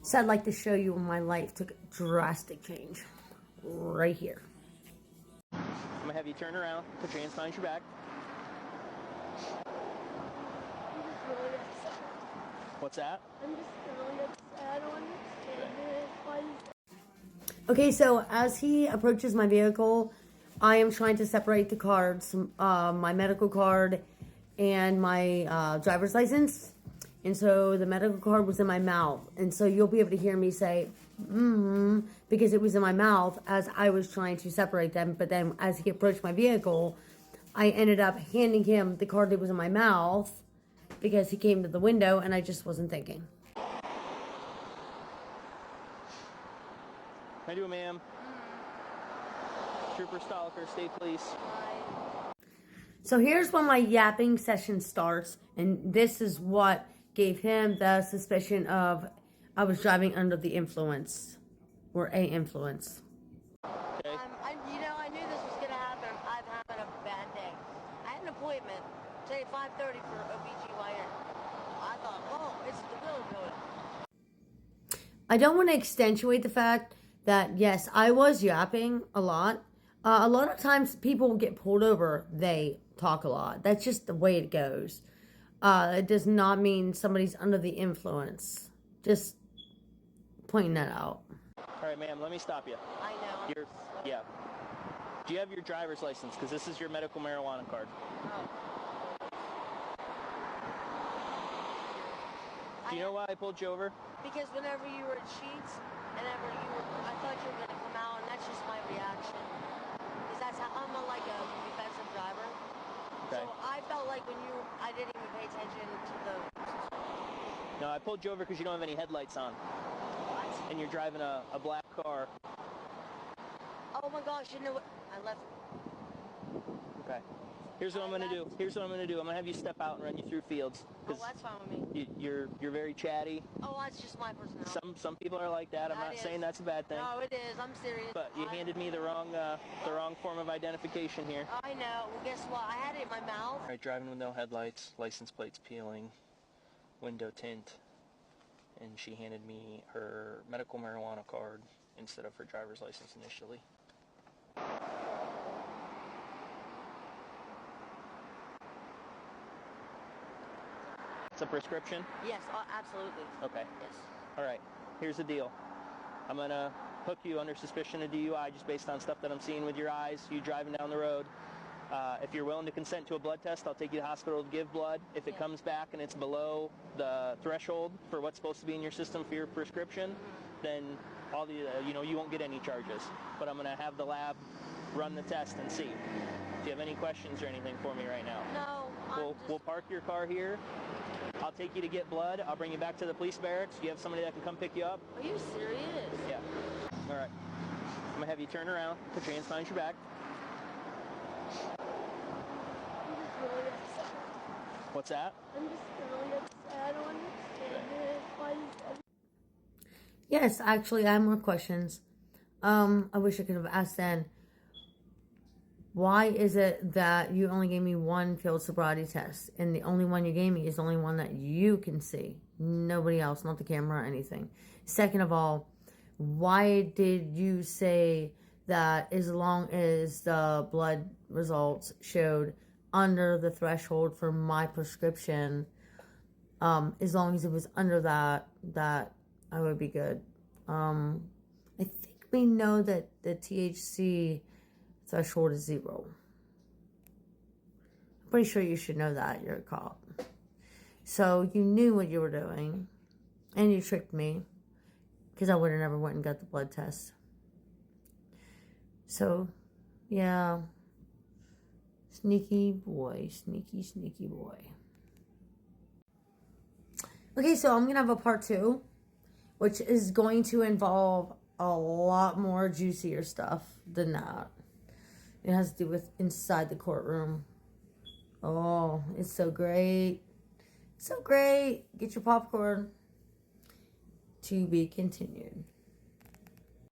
So I'd like to show you when my life took a drastic change. Right here. I'm gonna have you turn around, put your hands behind your back. I'm just really upset. What's that? I'm just really upset. I don't understand it. Why Okay, so as he approaches my vehicle, I am trying to separate the cards, my medical card and my driver's license. And so the medical card was in my mouth. And so you'll be able to hear me say, because it was in my mouth as I was trying to separate them. But then as he approached my vehicle, I ended up handing him the card that was in my mouth because he came to the window and I just wasn't thinking. How you doing, ma'am? Trooper Stalker, State Police. So here's when my yapping session starts, and this is what gave him the suspicion of I was driving under the influence, or a influence. Okay. I knew this was going to happen. I'm having a bad day. I had an appointment today at 5:30 for OBGYN. I thought, oh, it's the bill going. I don't want to accentuate the fact that, yes, I was yapping a lot. A lot of times people get pulled over, they talk a lot. That's just the way it goes. It does not mean somebody's under the influence. Just pointing that out. All right, ma'am, let me stop you. I know. Yeah. Do you have your driver's license? Because this is your medical marijuana card. Oh. Do you know why I pulled you over? Because whenever you were at Sheets, I thought you were going to come out, and that's just my reaction. Because that's how I'm like a defensive driver. Okay. So I felt like I didn't even pay attention to the. No, I pulled you over because you don't have any headlights on. What? And you're driving a black car. Oh my gosh! You know what? I left. Okay. Here's what I'm gonna do. I'm gonna have you step out and run you through fields. Oh, that's fine with me. You're very chatty. Oh, that's just my personality. Some people are like that. I'm That not is. saying that's a bad thing. No, it is. I'm serious. But you handed me the wrong form of identification here. I know. Well, guess what? I had it in my mouth. All right, driving with no headlights, license plates peeling, window tint, and she handed me her medical marijuana card instead of her driver's license initially. It's a prescription? Yes, absolutely. Okay. Yes. All right. Here's the deal. I'm going to hook you under suspicion of DUI just based on stuff that I'm seeing with your eyes, you driving down the road. If you're willing to consent to a blood test, I'll take you to the hospital to give blood. If it comes back and it's below the threshold for what's supposed to be in your system for your prescription, then you won't get any charges. But I'm going to have the lab run the test and see. Do you have any questions or anything for me right now? No. We'll park your car here. I'll take you to get blood. I'll bring you back to the police barracks. Do you have somebody that can come pick you up? Are you serious? Yeah. All right. I'm going to have you turn around, put your hands behind your back. I'm just really upset. What's that? I'm just really upset. I don't understand it. Why Yes, actually, I have more questions. I wish I could have asked then. Why is it that you only gave me one field sobriety test, and the only one you gave me is the only one that you can see? Nobody else, not the camera or anything. Second of all, why did you say that as long as the blood results showed under the threshold for my prescription, as long as it was under that I would be good? I think we know that the THC threshold is 0. I'm pretty sure you should know that. You're a cop. So you knew what you were doing, and you tricked me, because I would have never went and got the blood test. So, yeah. Sneaky boy. Sneaky boy. Okay, so I'm going to have a part 2, which is going to involve a lot more juicier stuff than that. It has to do with inside the courtroom. Oh, it's so great. So great. Get your popcorn. To be continued.